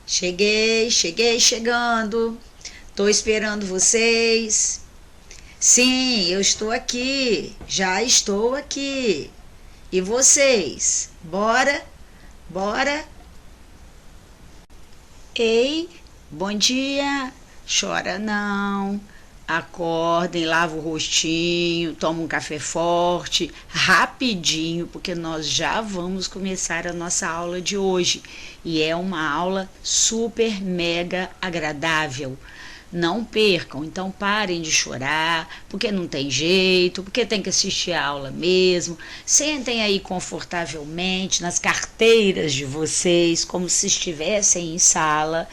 Cheguei chegando. Tô esperando vocês. Sim, eu estou aqui. Já estou aqui. E vocês? Bora? Bora? Ei, bom dia. Chora não. Acordem, lava o rostinho, toma um café forte, rapidinho, porque nós já vamos começar a nossa aula de hoje. E é uma aula super mega agradável. Não percam, então parem de chorar, porque não tem jeito, porque tem que assistir a aula mesmo. Sentem aí confortavelmente nas carteiras de vocês, como se estivessem em sala,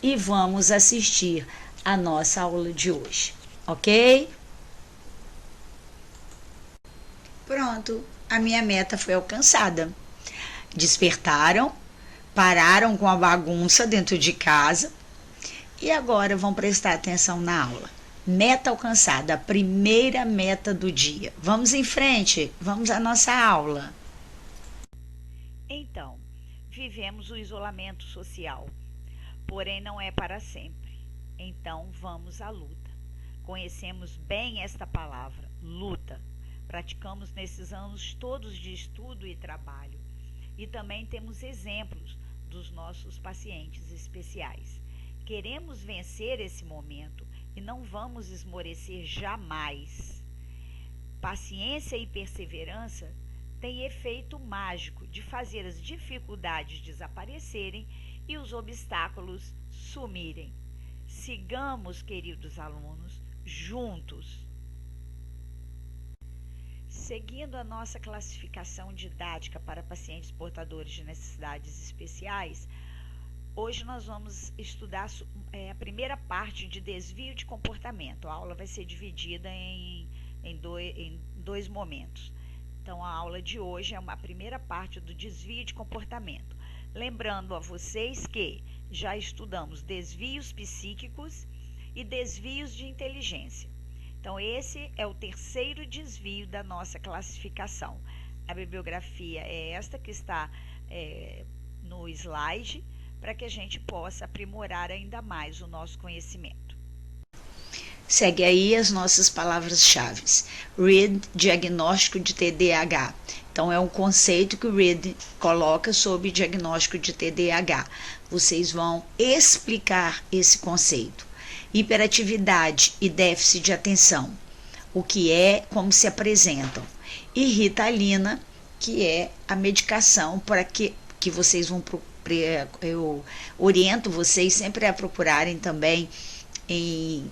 e vamos assistir a nossa aula de hoje, ok? Pronto, a minha meta foi alcançada. Despertaram, pararam com a bagunça dentro de casa e agora vão prestar atenção na aula. Meta alcançada, a primeira meta do dia. Vamos em frente, vamos à nossa aula. Então, vivemos o isolamento social, porém não é para sempre. Então, vamos à luta. Conhecemos bem esta palavra, luta. Praticamos nesses anos todos de estudo e trabalho. E também temos exemplos dos nossos pacientes especiais. Queremos vencer esse momento e não vamos esmorecer jamais. Paciência e perseverança têm efeito mágico de fazer as dificuldades desaparecerem e os obstáculos sumirem. Sigamos, queridos alunos, juntos. Seguindo a nossa classificação didática para pacientes portadores de necessidades especiais, hoje nós vamos estudar a primeira parte de desvio de comportamento. A aula vai ser dividida em dois momentos. Então, a aula de hoje é uma primeira parte do desvio de comportamento. Lembrando a vocês que já estudamos desvios psíquicos e desvios de inteligência. Então, esse é o terceiro desvio da nossa classificação. A bibliografia é esta que está no slide, para que a gente possa aprimorar ainda mais o nosso conhecimento. Segue aí as nossas palavras-chave. Reed, diagnóstico de TDAH. Então, é um conceito que o Reed coloca sobre diagnóstico de TDAH. Vocês vão explicar esse conceito. Hiperatividade e déficit de atenção. O que é, como se apresentam. E Ritalina, que é a medicação para que vocês vão eu oriento vocês sempre a procurarem também em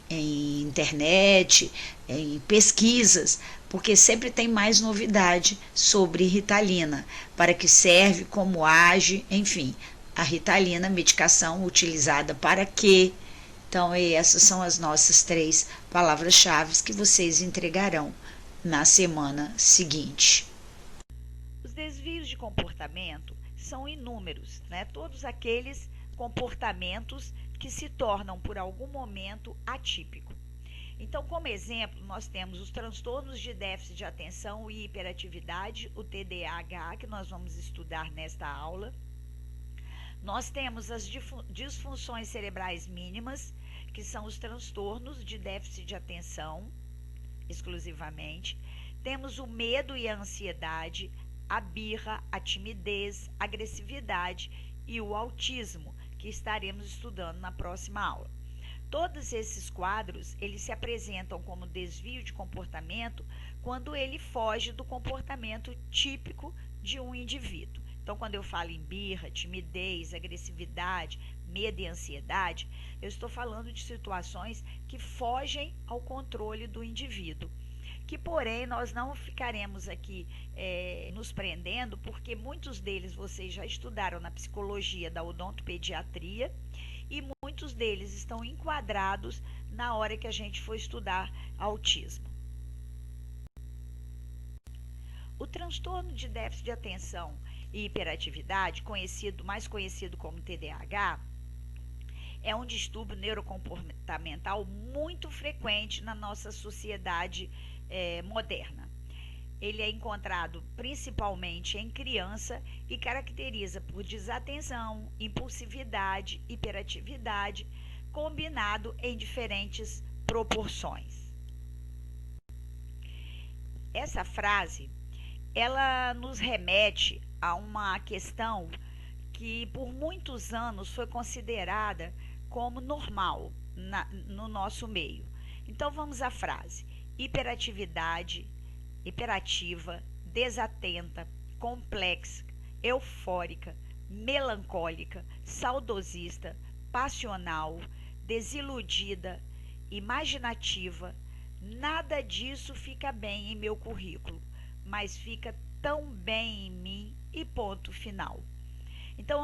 internet, em pesquisas, porque sempre tem mais novidade sobre Ritalina, para que serve, como age, enfim, a Ritalina, medicação utilizada para quê. Então, essas são as nossas 3 palavras-chave que vocês entregarão na semana seguinte. Os desvios de comportamento são inúmeros, né? Todos aqueles comportamentos que se tornam por algum momento atípico. Então, como exemplo, nós temos os transtornos de déficit de atenção e hiperatividade, o TDAH, que nós vamos estudar nesta aula. Nós temos as disfunções cerebrais mínimas, que são os transtornos de déficit de atenção, exclusivamente. Temos o medo e a ansiedade, a birra, a timidez, a agressividade e o autismo, que estaremos estudando na próxima aula. Todos esses quadros, eles se apresentam como desvio de comportamento quando ele foge do comportamento típico de um indivíduo. Então, quando eu falo em birra, timidez, agressividade, medo e ansiedade, eu estou falando de situações que fogem ao controle do indivíduo. Que, porém, nós não ficaremos aqui nos prendendo, porque muitos deles vocês já estudaram na psicologia da odontopediatria e muitos deles estão enquadrados na hora que a gente for estudar autismo. O transtorno de déficit de atenção e hiperatividade, mais conhecido como TDAH, é um distúrbio neurocomportamental muito frequente na nossa sociedade moderna. Ele é encontrado principalmente em criança e caracteriza por desatenção, impulsividade, hiperatividade, combinado em diferentes proporções. Essa frase, ela nos remete a uma questão que por muitos anos foi considerada como normal no nosso meio. Então vamos à frase: hiperatividade, hiperativa, desatenta, complexa, eufórica, melancólica, saudosista, passional, desiludida, imaginativa. Nada disso fica bem em meu currículo, mas fica tão bem em mim e ponto final. Então,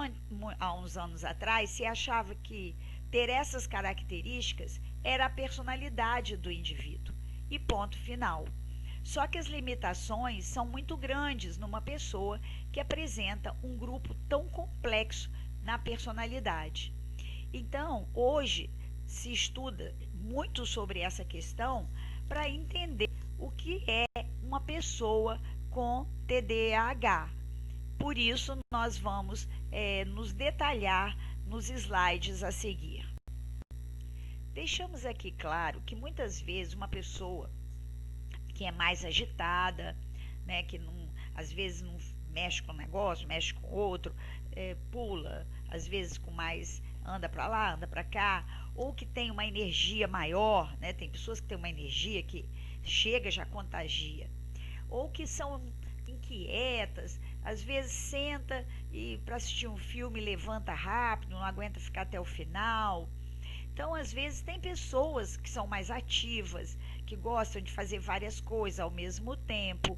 há uns anos atrás, se achava que ter essas características era a personalidade do indivíduo e ponto final. Só que as limitações são muito grandes numa pessoa que apresenta um grupo tão complexo na personalidade. Então, hoje se estuda muito sobre essa questão para entender o que é uma pessoa com TDAH. Por isso, nós vamos nos detalhar nos slides a seguir. Deixamos aqui claro que muitas vezes uma pessoa que é mais agitada, né, que não, às vezes não mexe com um negócio, mexe com outro, pula, às vezes com mais anda para lá, anda para cá, ou que tem uma energia maior, né, tem pessoas que têm uma energia que chega já contagia, ou que são inquietas, às vezes senta e para assistir um filme levanta rápido, não aguenta ficar até o final. Então, às vezes, tem pessoas que são mais ativas, que gostam de fazer várias coisas ao mesmo tempo.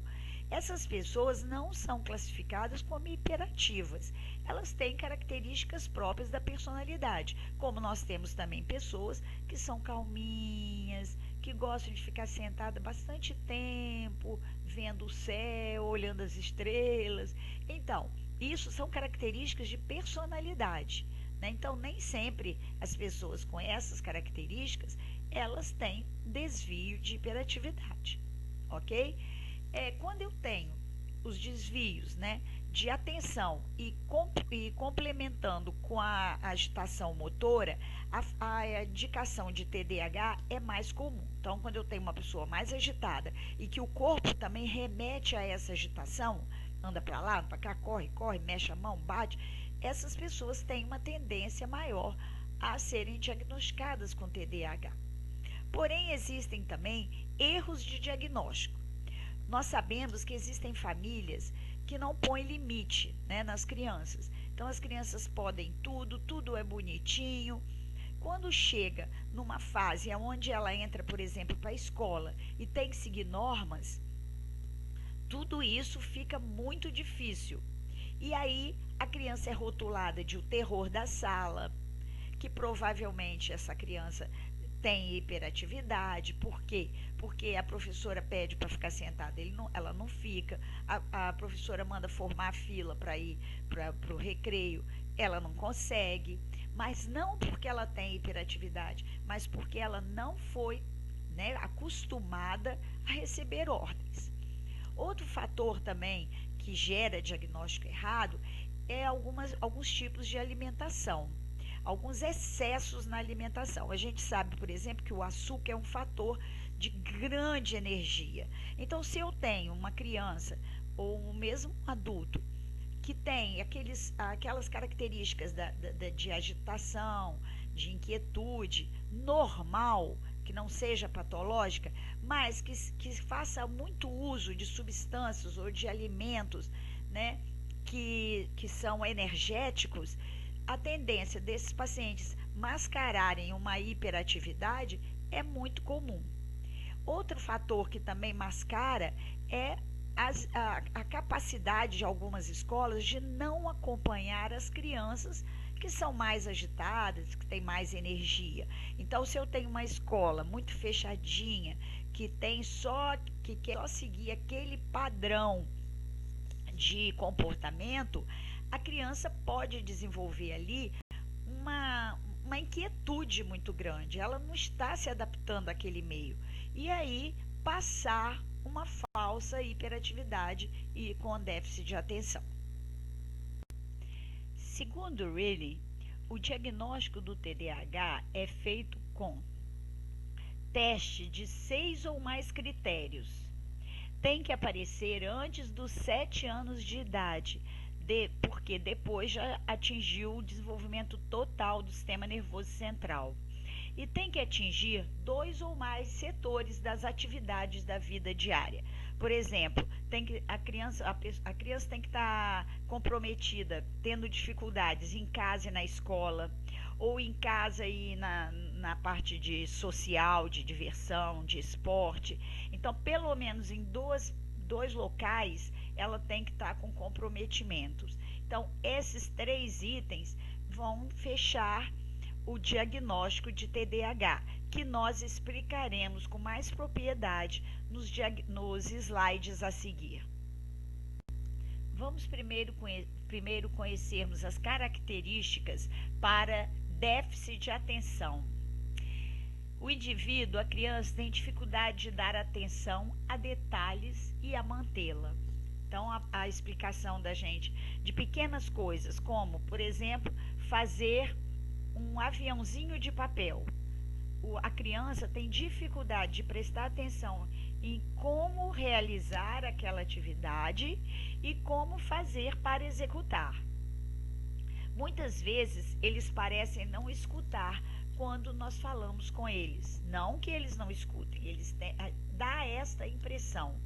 Essas pessoas não são classificadas como hiperativas. Elas têm características próprias da personalidade, como nós temos também pessoas que são calminhas, que gostam de ficar sentada bastante tempo, vendo o céu, olhando as estrelas. Então, isso são características de personalidade. Então, nem sempre as pessoas com essas características, elas têm desvio de hiperatividade, ok? Quando eu tenho os desvios, né, de atenção e complementando com a agitação motora, a indicação de TDAH é mais comum. Então, quando eu tenho uma pessoa mais agitada e que o corpo também remete a essa agitação, anda para lá, anda para cá, corre, mexe a mão, bate, essas pessoas têm uma tendência maior a serem diagnosticadas com TDAH. Porém, existem também erros de diagnóstico. Nós sabemos que existem famílias que não põem limite, né, nas crianças. Então, as crianças podem tudo, tudo é bonitinho. Quando chega numa fase onde ela entra, por exemplo, para a escola e tem que seguir normas, tudo isso fica muito difícil. E aí a criança é rotulada de o terror da sala, que provavelmente essa criança tem hiperatividade. Por quê? Porque a professora pede para ficar sentada, ela não fica. A professora manda formar a fila para ir para o recreio, ela não consegue. Mas não porque ela tem hiperatividade, mas porque ela não foi, né, acostumada a receber ordens. Outro fator também que gera diagnóstico errado é alguns tipos de alimentação, alguns excessos na alimentação. A gente sabe, por exemplo, que o açúcar é um fator de grande energia. Então, se eu tenho uma criança ou mesmo um adulto que tem aquelas características de agitação, de inquietude normal, que não seja patológica, mas que faça muito uso de substâncias ou de alimentos, né, que são energéticos, a tendência desses pacientes mascararem uma hiperatividade é muito comum. Outro fator que também mascara é a capacidade de algumas escolas de não acompanhar as crianças que são mais agitadas, que têm mais energia. Então, se eu tenho uma escola muito fechadinha, que quer só seguir aquele padrão de comportamento, a criança pode desenvolver ali uma inquietude muito grande. Ela não está se adaptando àquele meio. E aí passar uma falsa hiperatividade e com déficit de atenção. Segundo Reilly, o diagnóstico do TDAH é feito com teste de 6 ou mais critérios. Tem que aparecer antes dos 7 anos de idade, porque depois já atingiu o desenvolvimento total do sistema nervoso central. E tem que atingir 2 ou mais setores das atividades da vida diária. Por exemplo, a criança tem que estar comprometida, tendo dificuldades em casa e na escola, ou em casa e na parte de social, de diversão, de esporte. Então, pelo menos em dois locais, ela tem que estar com comprometimentos. Então, esses 3 itens vão fechar o diagnóstico de TDAH, que nós explicaremos com mais propriedade nos slides a seguir. Vamos primeiro conhecermos as características para déficit de atenção. O indivíduo, a criança, tem dificuldade de dar atenção a detalhes e a mantê-la. Então, a explicação da gente de pequenas coisas, como, por exemplo, fazer um aviãozinho de papel. A criança tem dificuldade de prestar atenção em como realizar aquela atividade e como fazer para executar. Muitas vezes eles parecem não escutar quando nós falamos com eles. Não que eles não escutem, dá esta impressão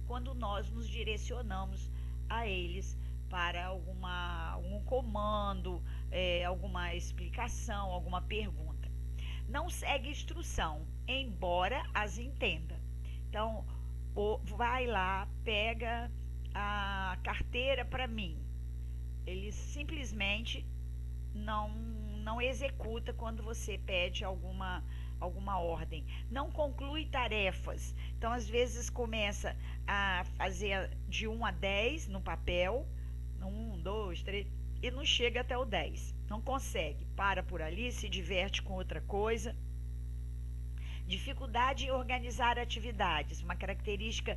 quando nós nos direcionamos a eles para algum comando, alguma explicação, alguma pergunta. Não segue instrução, embora as entenda. Então, vai lá, pega a carteira para mim. Ele simplesmente não executa quando você pede alguma ordem. Não conclui tarefas. Então, às vezes, começa a fazer de 1 a 10 no papel, 1, 2, 3, e não chega até o 10. Não consegue. Para por ali, se diverte com outra coisa. Dificuldade em organizar atividades, uma característica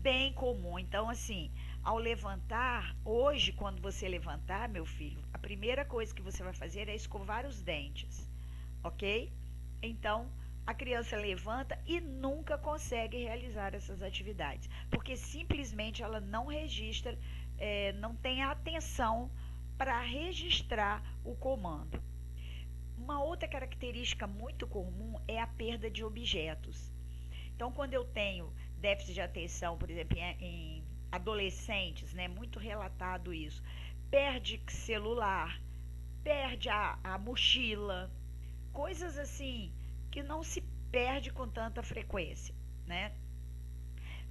bem comum. Então, assim, ao levantar, hoje, quando você levantar, meu filho, a primeira coisa que você vai fazer é escovar os dentes, ok? Então, a criança levanta e nunca consegue realizar essas atividades, porque simplesmente ela não registra, não tem a atenção para registrar o comando. Uma outra característica muito comum é a perda de objetos. Então, quando eu tenho déficit de atenção, por exemplo, em adolescentes, né, muito relatado isso, perde celular, perde a mochila, coisas assim que não se perde com tanta frequência, né?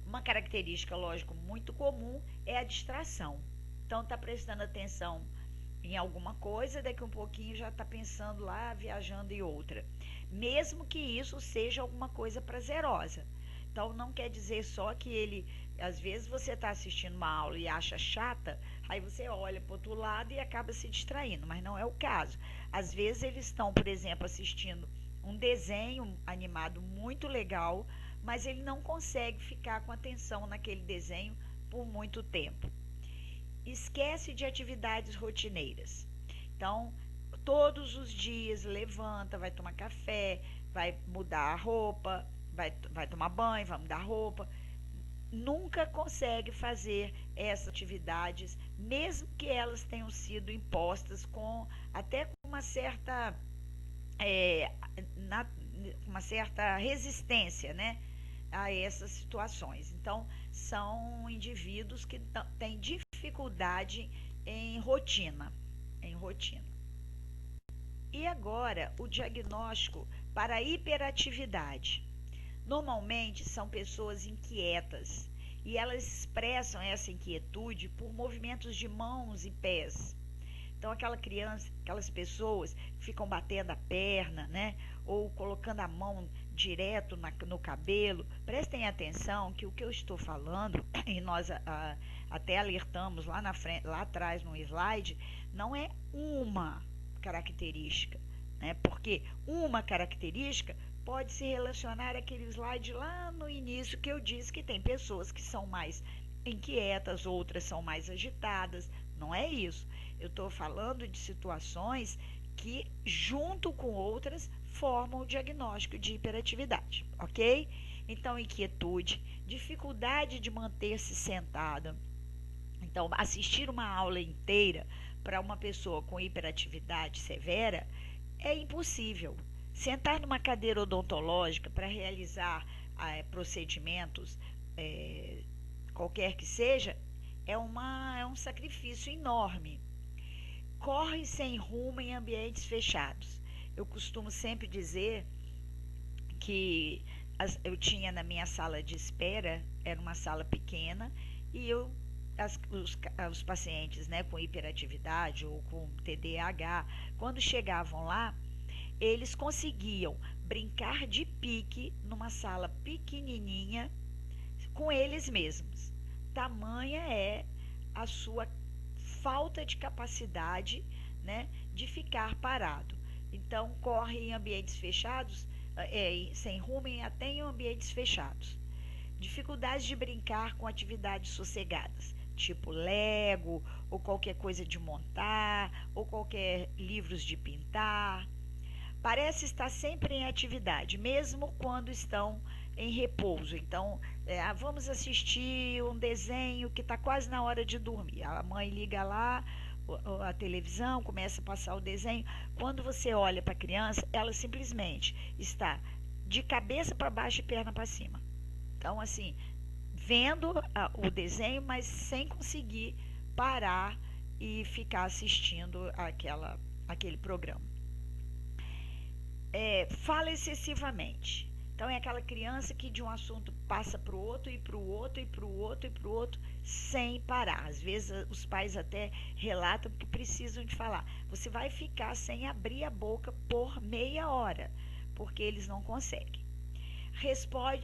Uma característica, lógico, muito comum é a distração. Então, está prestando atenção em alguma coisa, daqui um pouquinho já está pensando lá, viajando em outra. Mesmo que isso seja alguma coisa prazerosa. Então, não quer dizer só que ele... Às vezes você está assistindo uma aula e acha chata, aí você olha para o outro lado e acaba se distraindo, mas não é o caso. Às vezes eles estão, por exemplo, assistindo um desenho animado muito legal, mas ele não consegue ficar com atenção naquele desenho por muito tempo. Esquece de atividades rotineiras. Então, todos os dias levanta, vai tomar café, vai mudar a roupa, vai tomar banho, vai mudar a roupa. Nunca consegue fazer essas atividades, mesmo que elas tenham sido impostas até com uma certa resistência, né, a essas situações. Então, são indivíduos que têm dificuldade em rotina. E agora, o diagnóstico para a hiperatividade. Normalmente são pessoas inquietas e elas expressam essa inquietude por movimentos de mãos e pés. Então, aquelas pessoas que ficam batendo a perna, né? Ou colocando a mão direto no cabelo. Prestem atenção que o que eu estou falando, e nós até alertamos lá atrás no slide, não é uma característica, né? Porque uma característica pode se relacionar àquele slide lá no início que eu disse que tem pessoas que são mais inquietas, outras são mais agitadas. Não é isso. Eu estou falando de situações que, junto com outras, formam o diagnóstico de hiperatividade, ok? Então, inquietude, dificuldade de manter-se sentada. Então, assistir uma aula inteira para uma pessoa com hiperatividade severa é impossível. Sentar numa cadeira odontológica para realizar procedimentos, qualquer que seja, é um sacrifício enorme. Corre sem rumo em ambientes fechados. Eu costumo sempre dizer que eu tinha na minha sala de espera, era uma sala pequena, e os pacientes, né, com hiperatividade ou com TDAH, quando chegavam lá, eles conseguiam brincar de pique numa sala pequenininha com eles mesmos. Tamanha é a sua falta de capacidade, né, de ficar parado. Então, corre em ambientes fechados, sem rumo até em ambientes fechados. Dificuldade de brincar com atividades sossegadas, tipo Lego, ou qualquer coisa de montar, ou qualquer livros de pintar. Parece estar sempre em atividade, mesmo quando estão em repouso. Então, vamos assistir um desenho que está quase na hora de dormir. A mãe liga lá a televisão, começa a passar o desenho. Quando você olha para a criança, ela simplesmente está de cabeça para baixo e perna para cima. Então, assim, vendo o desenho, mas sem conseguir parar e ficar assistindo aquele programa. Fala excessivamente. Então, é aquela criança que de um assunto passa para o outro, e para o outro, e para o outro, e para o outro, sem parar. Às vezes, os pais até relatam que precisam de falar. Você vai ficar sem abrir a boca por meia hora, porque eles não conseguem.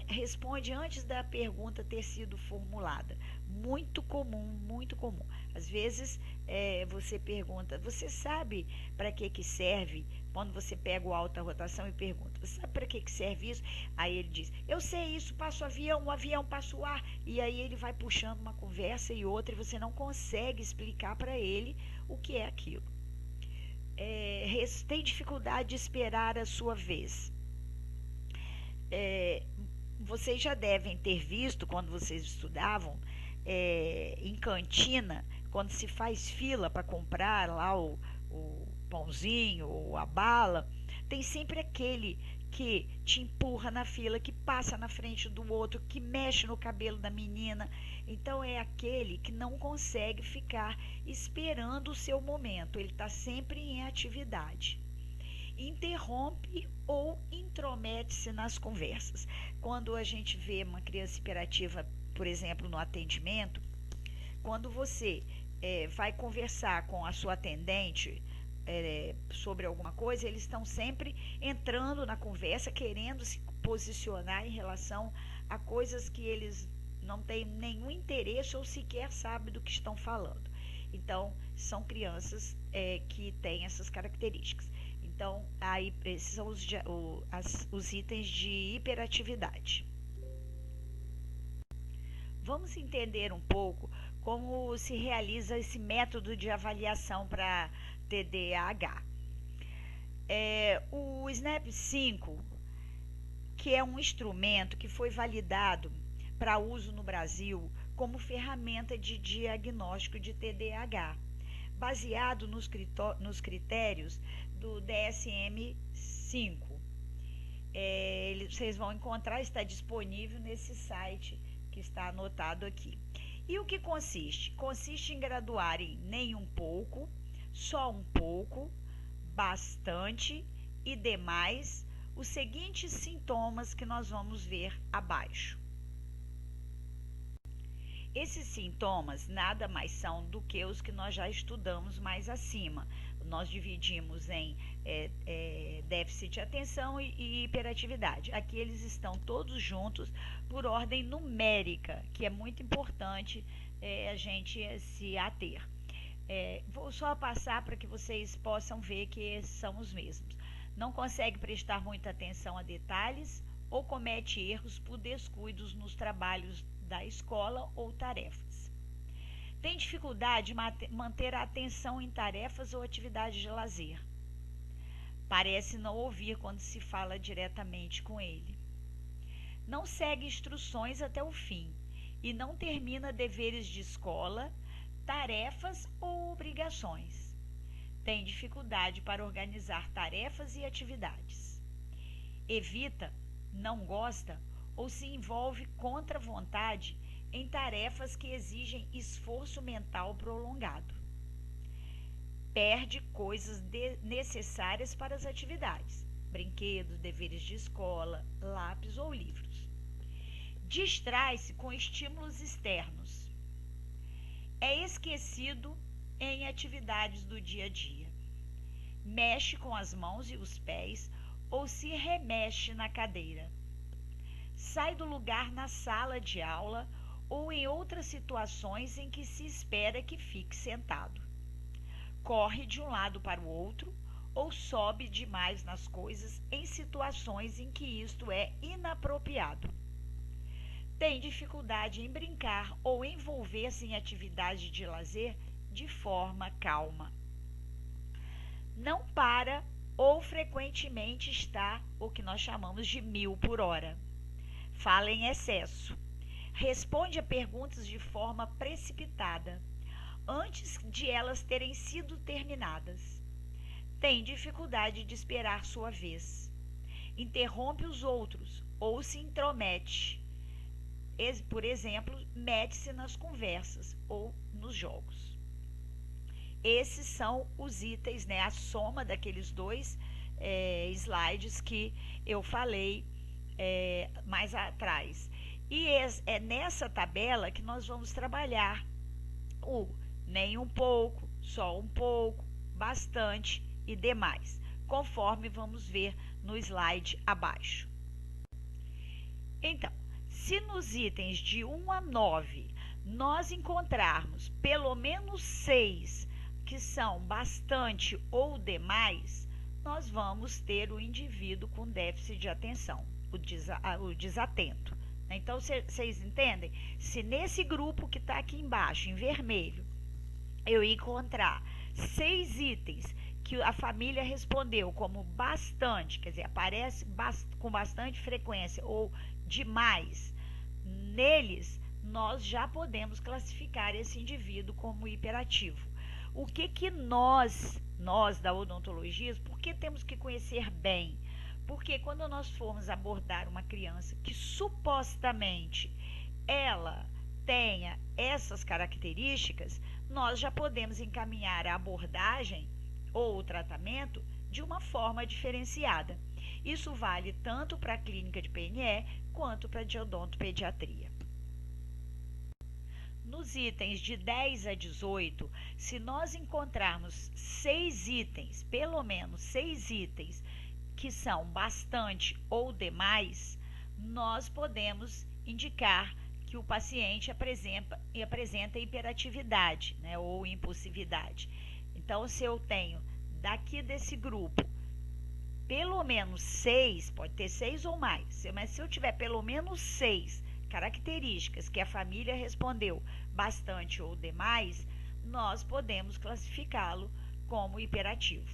Responde antes da pergunta ter sido formulada. Muito comum, muito comum. Às vezes você pergunta, você sabe para que serve? Quando você pega o alta rotação e pergunta, você sabe para que serve isso? Aí ele diz, eu sei isso, passa o avião passa o ar. E aí ele vai puxando uma conversa e outra e você não consegue explicar para ele o que é aquilo. Tem dificuldade de esperar a sua vez. Vocês já devem ter visto quando vocês estudavam em cantina, quando se faz fila para comprar lá o pãozinho ou a bala, tem sempre aquele que te empurra na fila, que passa na frente do outro, que mexe no cabelo da menina. Então é aquele que não consegue ficar esperando o seu momento, ele está sempre em atividade. Interrompe ou intromete-se nas conversas. Quando a gente vê uma criança hiperativa, por exemplo, no atendimento, quando você vai conversar com a sua atendente sobre alguma coisa, eles estão sempre entrando na conversa, querendo se posicionar em relação a coisas que eles não têm nenhum interesse ou sequer sabem do que estão falando. Então, são crianças que têm essas características. Então, aí esses são os itens de hiperatividade. Vamos entender um pouco como se realiza esse método de avaliação para TDAH. O SNAP-5, que é um instrumento que foi validado para uso no Brasil como ferramenta de diagnóstico de TDAH, baseado nos critérios do DSM-5. Vocês vão encontrar, está disponível nesse site que está anotado aqui. E o que consiste? Consiste em graduar em nem um pouco, só um pouco, bastante e demais os seguintes sintomas que nós vamos ver abaixo. Esses sintomas nada mais são do que os que nós já estudamos mais acima. Nós dividimos em déficit de atenção e hiperatividade. Aqui eles estão todos juntos por ordem numérica, que é muito importante a gente se ater. Vou só passar para que vocês possam ver que são os mesmos. não consegue prestar muita atenção a detalhes ou comete erros por descuidos nos trabalhos da escola ou tarefas. Tem dificuldade de manter a atenção em tarefas ou atividades de lazer. Parece não ouvir quando se fala diretamente com ele. Não segue instruções até o fim e não termina deveres de escola, tarefas ou obrigações. Tem dificuldade para organizar tarefas e atividades. Evita, não gosta ou se envolve contra a vontade em tarefas que exigem esforço mental prolongado. Perde coisas necessárias para as atividades, brinquedos, deveres de escola, lápis ou livros. Distrai-se com estímulos externos. É esquecido em atividades do dia a dia. Mexe com as mãos e os pés ou se remexe na cadeira. Sai do lugar na sala de aula ou em outras situações em que se espera que fique sentado. Corre de um lado para o outro ou sobe demais nas coisas em situações em que isto é inapropriado. Tem dificuldade em brincar ou envolver-se em atividade de lazer de forma calma. Não para ou frequentemente está o que nós chamamos de 1000 por hora. Fala em excesso. Responde a perguntas de forma precipitada, antes de elas terem sido terminadas. Tem dificuldade de esperar sua vez. Interrompe os outros ou se intromete. Por exemplo, mete-se nas conversas ou nos jogos. Esses são os itens, né, a soma daqueles dois slides que eu falei mais atrás. E é nessa tabela que nós vamos trabalhar o nem um pouco, só um pouco, bastante e demais, conforme vamos ver no slide abaixo. Então, se nos itens de 1 a 9 nós encontrarmos pelo menos 6 que são bastante ou demais, nós vamos ter o indivíduo com déficit de atenção, o desatento. Então, vocês entendem? Se nesse grupo que está aqui embaixo, em vermelho, eu encontrar 6 itens que a família respondeu como bastante, quer dizer, aparece com bastante frequência ou demais, neles nós já podemos classificar esse indivíduo como hiperativo. O que nós da odontologia, por que temos que conhecer bem? Porque quando nós formos abordar uma criança que supostamente ela tenha essas características, nós já podemos encaminhar a abordagem ou o tratamento de uma forma diferenciada. Isso vale tanto para a clínica de PNE quanto para a de odontopediatria. Nos itens de 10 a 18, se nós encontrarmos 6 itens, pelo menos 6 itens, que são bastante ou demais, nós podemos indicar que o paciente apresenta hiperatividade, né, ou impulsividade. Então, se eu tenho daqui desse grupo pelo menos 6, pode ter 6 ou mais, mas se eu tiver pelo menos 6 características que a família respondeu bastante ou demais, nós podemos classificá-lo como hiperativo,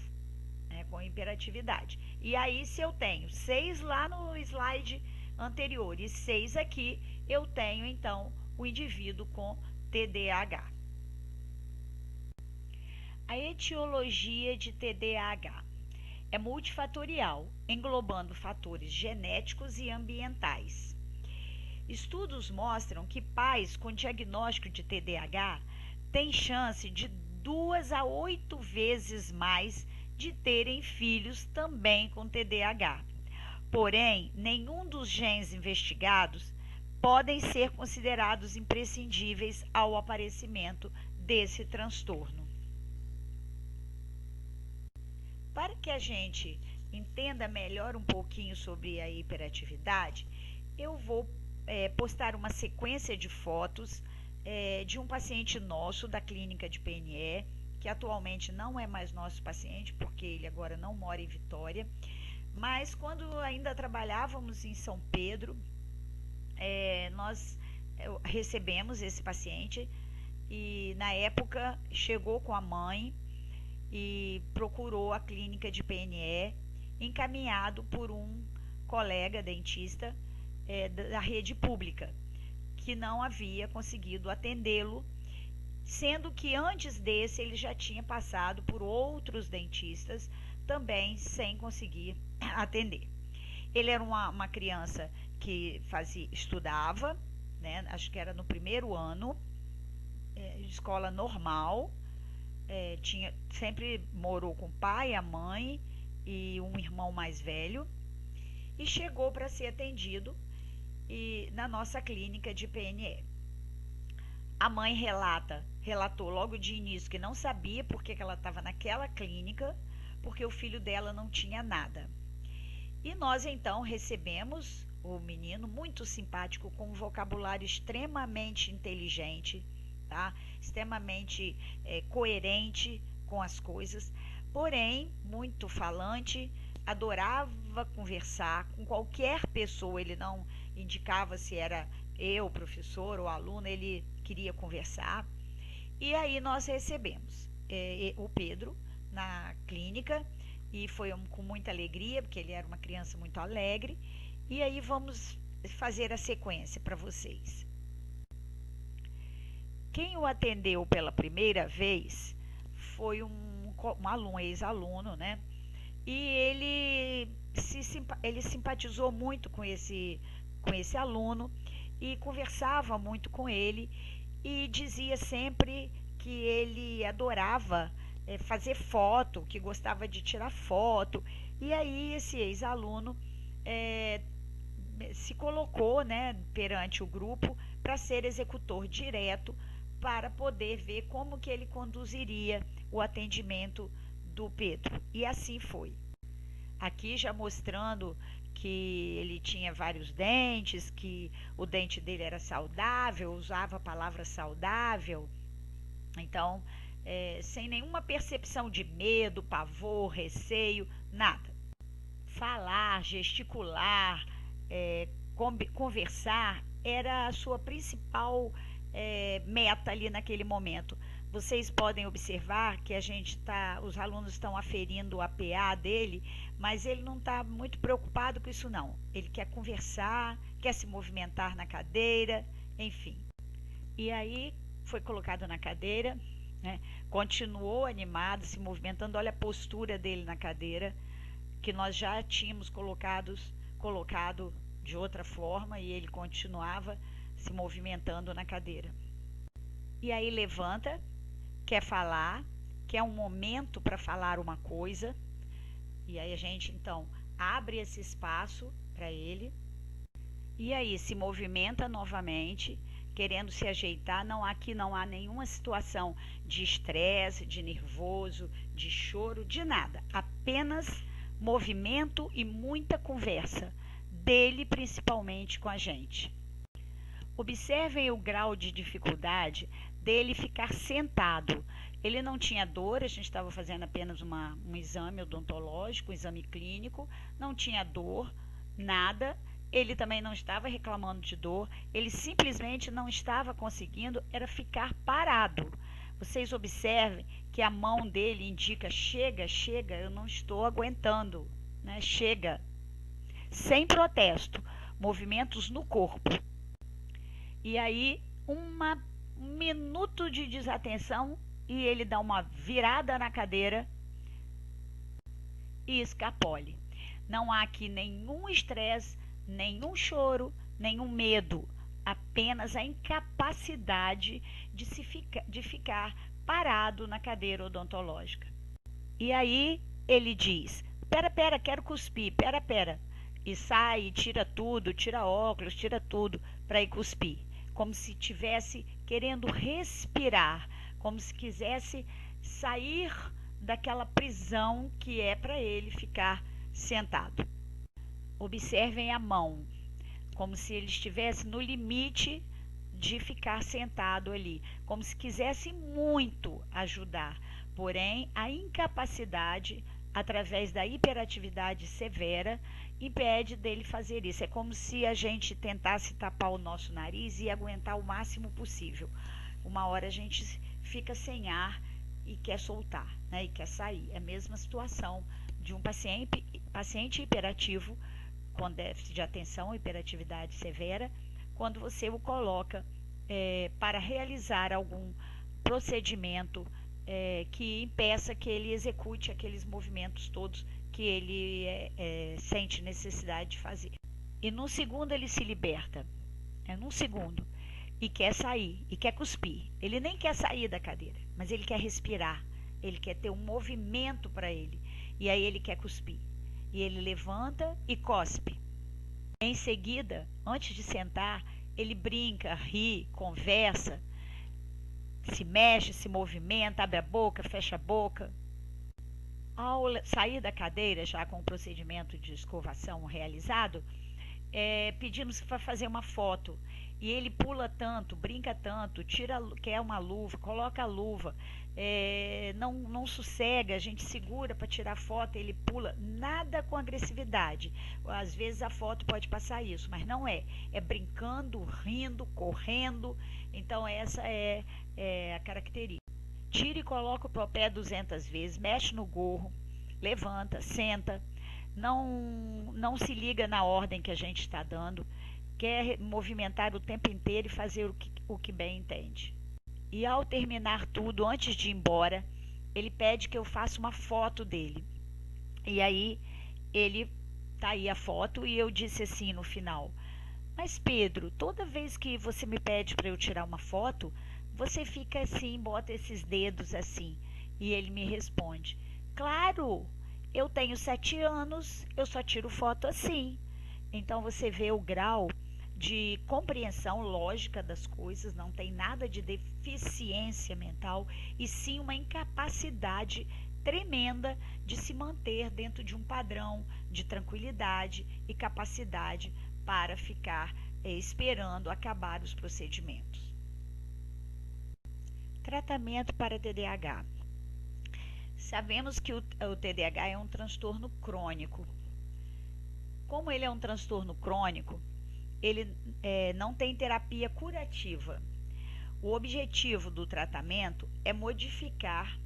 né, com hiperatividade. E aí, se eu tenho 6 lá no slide anterior e 6 aqui, eu tenho então o indivíduo com TDAH. A etiologia de TDAH é multifatorial, englobando fatores genéticos e ambientais. Estudos mostram que pais com diagnóstico de TDAH têm chance de 2 a 8 vezes mais de terem filhos também com TDAH. Porém, nenhum dos genes investigados podem ser considerados imprescindíveis ao aparecimento desse transtorno. Para que a gente entenda melhor um pouquinho sobre a hiperatividade, eu vou postar uma sequência de fotos de um paciente nosso da clínica de PNE, que atualmente não é mais nosso paciente, porque ele agora não mora em Vitória. Mas quando ainda trabalhávamos em São Pedro, nós recebemos esse paciente e na época chegou com a mãe e procurou a clínica de PNE, encaminhado por um colega dentista da rede pública, que não havia conseguido atendê-lo, sendo que antes desse ele já tinha passado por outros dentistas também sem conseguir atender. Ele era uma criança que estudava, né, acho que era no primeiro ano, escola normal, sempre morou com o pai, a mãe e um irmão mais velho, e chegou para ser atendido na nossa clínica de PNE. A mãe relatou logo de início que não sabia por que ela estava naquela clínica, porque o filho dela não tinha nada. E nós então recebemos o menino muito simpático, com um vocabulário extremamente inteligente, tá? Extremamente coerente com as coisas, porém muito falante, adorava conversar com qualquer pessoa. Ele não indicava se era eu, professor ou aluno, ele queria conversar. E aí nós recebemos o Pedro na clínica, e foi com muita alegria, porque ele era uma criança muito alegre. E aí vamos fazer a sequência para vocês. Quem o atendeu pela primeira vez foi um aluno, ex-aluno, né? E ele simpatizou muito com esse aluno e conversava muito com ele, e dizia sempre que ele adorava fazer foto, que gostava de tirar foto. E aí esse ex-aluno se colocou, né, perante o grupo para ser executor direto, para poder ver como que ele conduziria o atendimento do Pedro. E assim foi. Aqui já mostrando que ele tinha vários dentes, que o dente dele era saudável, usava a palavra saudável. Então, sem nenhuma percepção de medo, pavor, receio, nada. Falar, gesticular, conversar era a sua principal meta ali naquele momento. Vocês podem observar que os alunos estão aferindo a PA dele, mas ele não está muito preocupado com isso não. Ele quer conversar, quer se movimentar na cadeira, enfim. E aí foi colocado na cadeira, né? Continuou animado, se movimentando. Olha a postura dele na cadeira, que nós já tínhamos colocado de outra forma, e ele continuava se movimentando na cadeira. E aí levanta, quer falar, quer um momento para falar uma coisa, e aí a gente então abre esse espaço para ele, e aí se movimenta novamente, querendo se ajeitar. Aqui não há nenhuma situação de estresse, de nervoso, de choro, de nada, apenas movimento e muita conversa, dele principalmente com a gente. Observem o grau de dificuldade dele ficar sentado. Ele não tinha dor, a gente estava fazendo apenas um exame odontológico, um exame clínico, não tinha dor, nada. Ele também não estava reclamando de dor, ele simplesmente não estava conseguindo, era ficar parado. Vocês observem que a mão dele indica: chega, chega, eu não estou aguentando, né? Chega. Sem protesto, movimentos no corpo. E aí, um minuto de desatenção e ele dá uma virada na cadeira e escapole. Não há aqui nenhum estresse, nenhum choro, nenhum medo, apenas a incapacidade de ficar parado na cadeira odontológica. E aí ele diz: pera, quero cuspir, pera. E sai, tira tudo, tira óculos, tira tudo para ir cuspir. Como se estivesse querendo respirar, como se quisesse sair daquela prisão que é para ele ficar sentado. Observem a mão, como se ele estivesse no limite de ficar sentado ali, como se quisesse muito ajudar, Porém, a incapacidade, através da hiperatividade severa, impede dele fazer isso. É como se a gente tentasse tapar o nosso nariz e aguentar o máximo possível. Uma hora a gente fica sem ar e quer soltar, né, e quer sair. É a mesma situação de um paciente hiperativo com déficit de atenção, hiperatividade severa, quando você o coloca para realizar algum procedimento que impeça que ele execute aqueles movimentos todos que ele sente necessidade de fazer. E num segundo ele se liberta, num segundo, e quer sair, e quer cuspir. Ele nem quer sair da cadeira, mas ele quer respirar, ele quer ter um movimento para ele, e aí ele quer cuspir. E ele levanta e cospe. Em seguida, antes de sentar, ele brinca, ri, conversa, se mexe, se movimenta, abre a boca, fecha a boca. Ao sair da cadeira, já com o procedimento de escovação realizado, pedimos para fazer uma foto. E ele pula tanto, brinca tanto, quer uma luva, coloca a luva, não sossega, a gente segura para tirar foto, ele pula, nada com agressividade. Às vezes a foto pode passar isso, mas não é. É brincando, rindo, correndo. Então essa é a característica. Tira e coloca o pé 200 vezes, mexe no gorro, levanta, senta, não se liga na ordem que a gente está dando, quer movimentar o tempo inteiro e fazer o que bem entende. E ao terminar tudo, antes de ir embora, ele pede que eu faça uma foto dele. E aí, tá aí a foto e eu disse assim no final: mas Pedro, toda vez que você me pede para eu tirar uma foto, você fica assim, bota esses dedos assim. E ele me responde: claro, eu tenho 7 anos, eu só tiro foto assim. Então você vê o grau de compreensão lógica das coisas, não tem nada de deficiência mental, e sim uma incapacidade tremenda de se manter dentro de um padrão de tranquilidade e capacidade para ficar esperando acabar os procedimentos. Tratamento para TDAH. Sabemos que o TDAH é um transtorno crônico. Como ele é um transtorno crônico, ele não tem terapia curativa. O objetivo do tratamento é modificar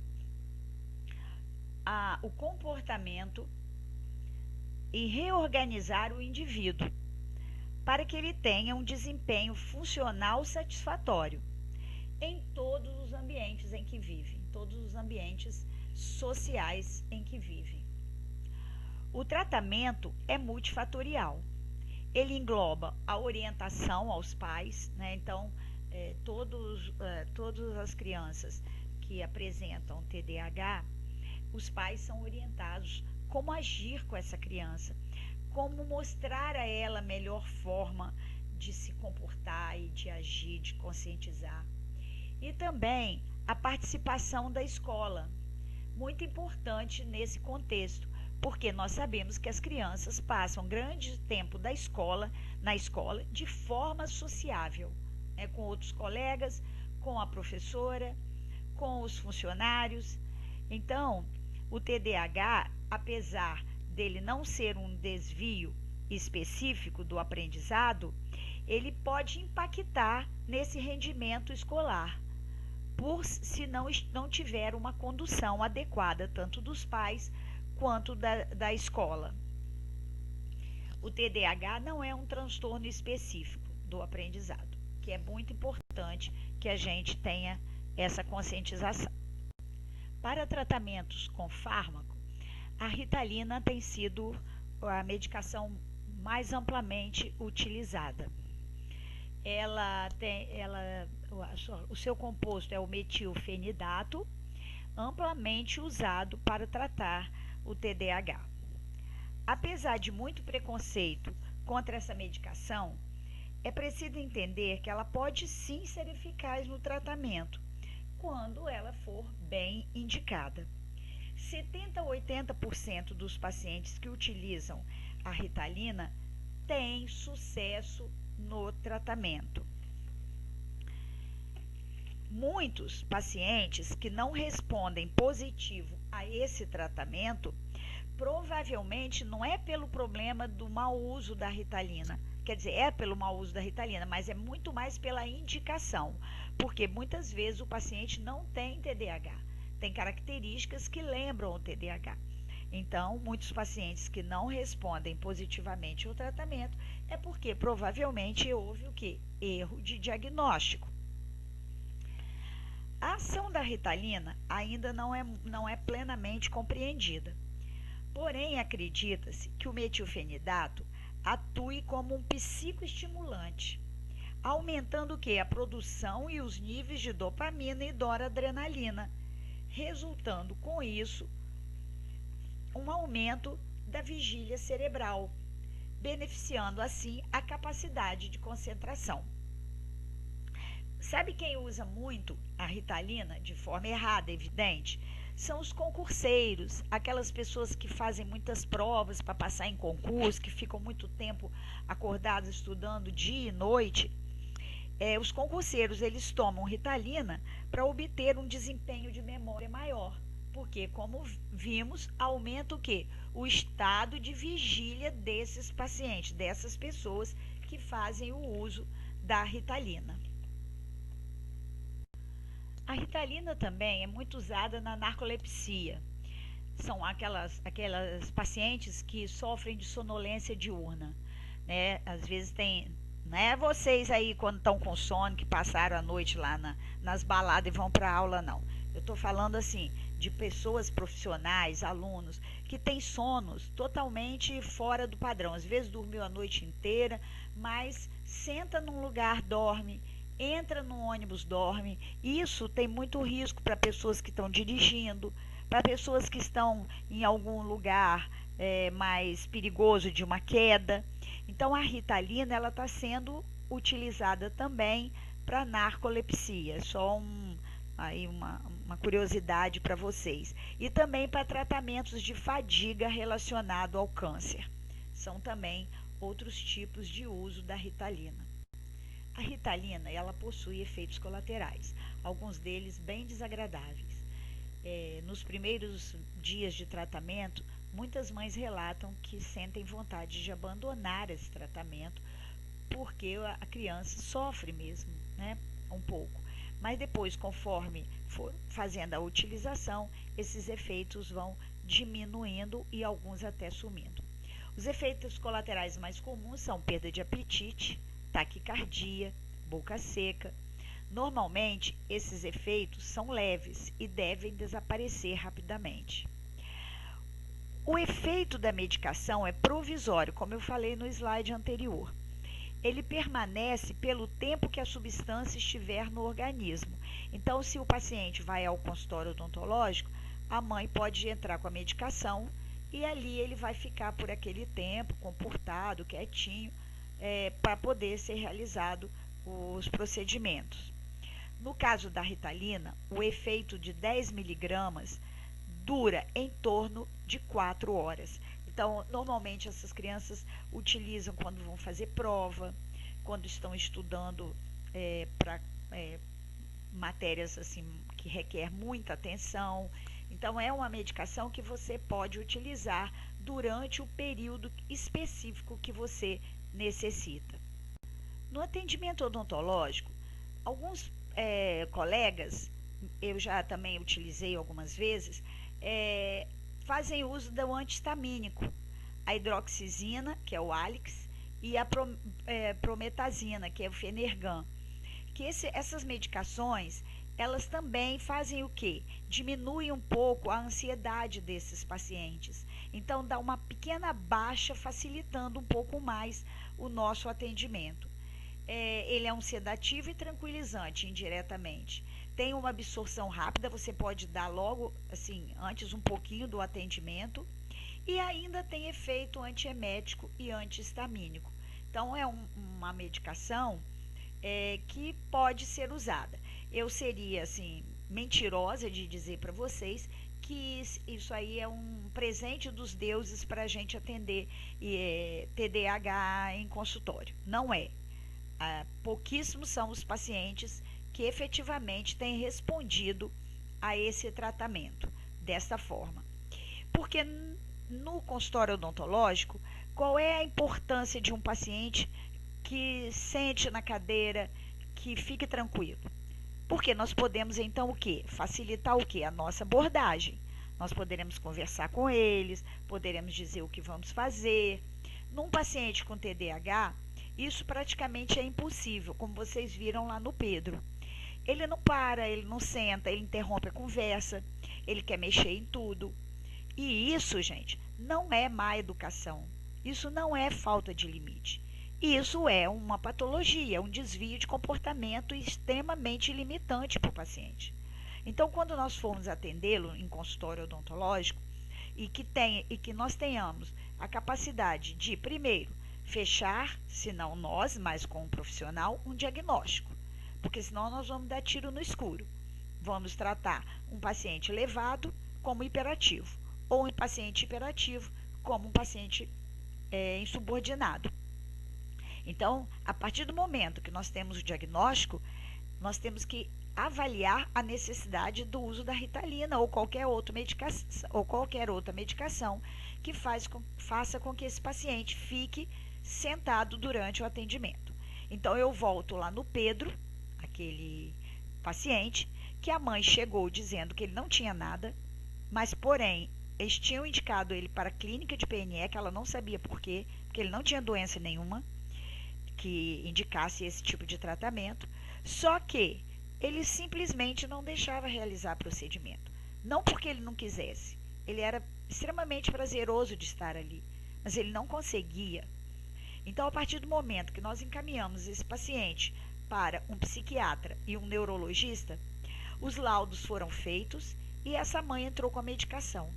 o comportamento e reorganizar o indivíduo para que ele tenha um desempenho funcional satisfatório em todos os ambientes em que vive, em todos os ambientes sociais em que vive. O tratamento é multifatorial. Ele engloba a orientação aos pais, né? Então, todas as crianças que apresentam TDAH, os pais são orientados como agir com essa criança, como mostrar a ela a melhor forma de se comportar e de agir, de conscientizar. E também a participação da escola, muito importante nesse contexto, porque nós sabemos que as crianças passam grande tempo na escola de forma sociável, né, com outros colegas, com a professora, com os funcionários. Então, o TDAH, apesar dele não ser um desvio específico do aprendizado, ele pode impactar nesse rendimento escolar, se não tiver uma condução adequada, tanto dos pais quanto da escola. O TDAH não é um transtorno específico do aprendizado, que é muito importante que a gente tenha essa conscientização. Para tratamentos com fármaco, a Ritalina tem sido a medicação mais amplamente utilizada. O seu composto é o metilfenidato, amplamente usado para tratar o TDAH. Apesar de muito preconceito contra essa medicação, é preciso entender que ela pode sim ser eficaz no tratamento, quando ela for bem indicada. 70 a 80% dos pacientes que utilizam a Ritalina têm sucesso no tratamento. Muitos pacientes que não respondem positivo a esse tratamento, provavelmente não é pelo problema do mau uso da Ritalina. Quer dizer, é pelo mau uso da Ritalina, mas é muito mais pela indicação, porque muitas vezes o paciente não tem TDAH, tem características que lembram o TDAH. Então, muitos pacientes que não respondem positivamente ao tratamento é porque provavelmente houve o quê? Erro de diagnóstico. A ação da Ritalina ainda não é plenamente compreendida. Porém, acredita-se que o metilfenidato atue como um psicoestimulante, aumentando o quê? A produção e os níveis de dopamina e noradrenalina, resultando com isso um aumento da vigília cerebral, beneficiando assim a capacidade de concentração. Sabe quem usa muito a Ritalina de forma errada, evidente? São os concurseiros, aquelas pessoas que fazem muitas provas para passar em concurso, que ficam muito tempo acordados estudando dia e noite. Os concurseiros, eles tomam Ritalina para obter um desempenho de memória maior, porque, como vimos, aumenta o quê? O estado de vigília desses pacientes, dessas pessoas que fazem o uso da Ritalina. A Ritalina também é muito usada na narcolepsia. São aquelas pacientes que sofrem de sonolência diurna, né? Às vezes tem, não é vocês aí quando estão com sono, que passaram a noite lá nas baladas e vão para aula, não. Eu estou falando assim de pessoas profissionais, alunos, que têm sonos totalmente fora do padrão. Às vezes dormiu a noite inteira, mas senta num lugar, dorme, entra no ônibus, dorme. Isso tem muito risco para pessoas que estão dirigindo, para pessoas que estão em algum lugar mais perigoso de uma queda. Então, a Ritalina ela está sendo utilizada também para narcolepsia. Só aí uma curiosidade para vocês. E também para tratamentos de fadiga relacionado ao câncer. São também outros tipos de uso da Ritalina. A Ritalina ela possui efeitos colaterais, alguns deles bem desagradáveis. Nos primeiros dias de tratamento, muitas mães relatam que sentem vontade de abandonar esse tratamento porque a criança sofre mesmo, né, um pouco. Mas depois, conforme for fazendo a utilização, esses efeitos vão diminuindo e alguns até sumindo. Os efeitos colaterais mais comuns são perda de apetite, taquicardia, boca seca. Normalmente, esses efeitos são leves e devem desaparecer rapidamente. O efeito da medicação é provisório, como eu falei no slide anterior. Ele permanece pelo tempo que a substância estiver no organismo. Então, se o paciente vai ao consultório odontológico, a mãe pode entrar com a medicação e ali ele vai ficar por aquele tempo, comportado, quietinho, para poder ser realizado os procedimentos. No caso da Ritalina, o efeito de 10 miligramas dura em torno de 4 horas. Então, normalmente essas crianças utilizam quando vão fazer prova, quando estão estudando para matérias assim que requer muita atenção. Então, é uma medicação que você pode utilizar durante o período específico que você necessita. No atendimento odontológico, alguns colegas, eu já também utilizei algumas vezes, fazem uso do antihistamínico, a hidroxizina, que é o Alix, e a prometazina, que é o Fenergan. Que essas medicações, elas também fazem o quê? Diminuem um pouco a ansiedade desses pacientes. Então, dá uma pequena baixa, facilitando um pouco mais o nosso atendimento. Ele é um sedativo e tranquilizante indiretamente. Tem uma absorção rápida, você pode dar logo, assim, antes um pouquinho do atendimento. E ainda tem efeito antiemético e antihistamínico. Então, é uma medicação que pode ser usada. Eu seria, assim, mentirosa de dizer para vocês que isso aí é um presente dos deuses para a gente atender TDAH em consultório. Não é. Pouquíssimos são os pacientes que efetivamente têm respondido a esse tratamento desta forma. Porque no consultório odontológico, qual é a importância de um paciente que sente na cadeira, que fique tranquilo? Porque nós podemos então o quê? Facilitar o quê? A nossa abordagem. Nós poderemos conversar com eles, poderemos dizer o que vamos fazer. Num paciente com TDAH, isso praticamente é impossível, como vocês viram lá no Pedro. Ele não para, ele não senta, ele interrompe a conversa, ele quer mexer em tudo. E isso, gente, não é má educação. Isso não é falta de limite. Isso é uma patologia, um desvio de comportamento extremamente limitante para o paciente. Então, quando nós formos atendê-lo em consultório odontológico e que nós tenhamos a capacidade de, primeiro, fechar, se não nós, mas com um profissional, um diagnóstico. Porque senão nós vamos dar tiro no escuro. Vamos tratar um paciente elevado como hiperativo, ou um paciente hiperativo como um paciente insubordinado. Então, a partir do momento que nós temos o diagnóstico, nós temos que avaliar a necessidade do uso da Ritalina ou qualquer outra medicação que faça com que esse paciente fique sentado durante o atendimento. Então, eu volto lá no Pedro, aquele paciente, que a mãe chegou dizendo que ele não tinha nada, mas, porém, eles tinham indicado ele para a clínica de PNE, que ela não sabia por quê, porque ele não tinha doença nenhuma que indicasse esse tipo de tratamento, só que ele simplesmente não deixava realizar procedimento. Não porque ele não quisesse, ele era extremamente prazeroso de estar ali, mas ele não conseguia. Então, a partir do momento que nós encaminhamos esse paciente para um psiquiatra e um neurologista, os laudos foram feitos e essa mãe entrou com a medicação.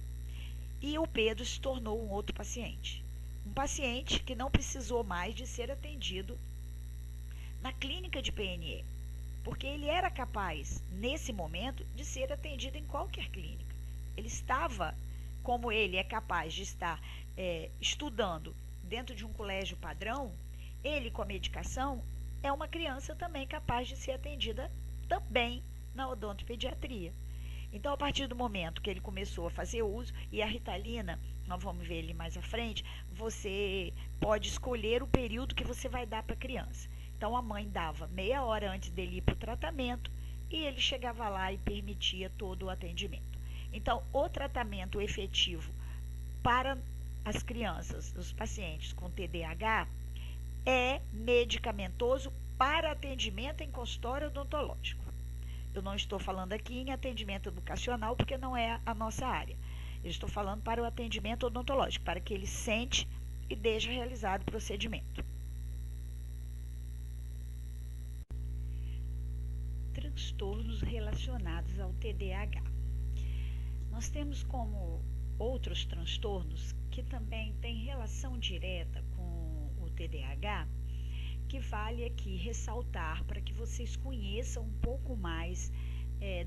E o Pedro se tornou um outro paciente. Um paciente que não precisou mais de ser atendido na clínica de PNE, porque ele era capaz, nesse momento, de ser atendido em qualquer clínica. Ele estava, como ele é capaz de estar estudando dentro de um colégio padrão, ele com a medicação é uma criança também capaz de ser atendida também na odontopediatria. Então, a partir do momento que ele começou a fazer uso, e a Ritalina, nós vamos ver ele mais à frente, você pode escolher o período que você vai dar para a criança. Então, a mãe dava meia hora antes dele ir para o tratamento e ele chegava lá e permitia todo o atendimento. Então, o tratamento efetivo para as crianças, os pacientes com TDAH, é medicamentoso para atendimento em consultório odontológico. Eu não estou falando aqui em atendimento educacional, porque não é a nossa área. Eu estou falando para o atendimento odontológico, para que ele sente e deixe realizado o procedimento. Transtornos relacionados ao TDAH. Nós temos como outros transtornos que também têm relação direta com o TDAH, que vale aqui ressaltar para que vocês conheçam um pouco mais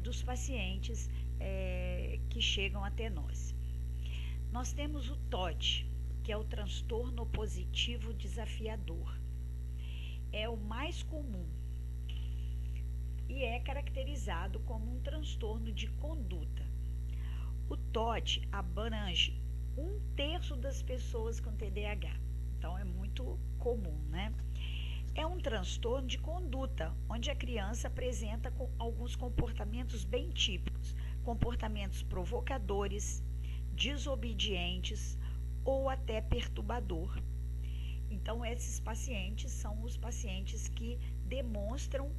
dos pacientes que chegam até nós. Nós temos o TOD, que é o transtorno opositivo desafiador. É o mais comum e é caracterizado como um transtorno de conduta. O TOD abrange 1/3 das pessoas com TDAH, então é muito comum, né? É um transtorno de conduta, onde a criança apresenta alguns comportamentos bem típicos, comportamentos provocadores, desobedientes ou até perturbador. Então, esses pacientes são os pacientes que demonstram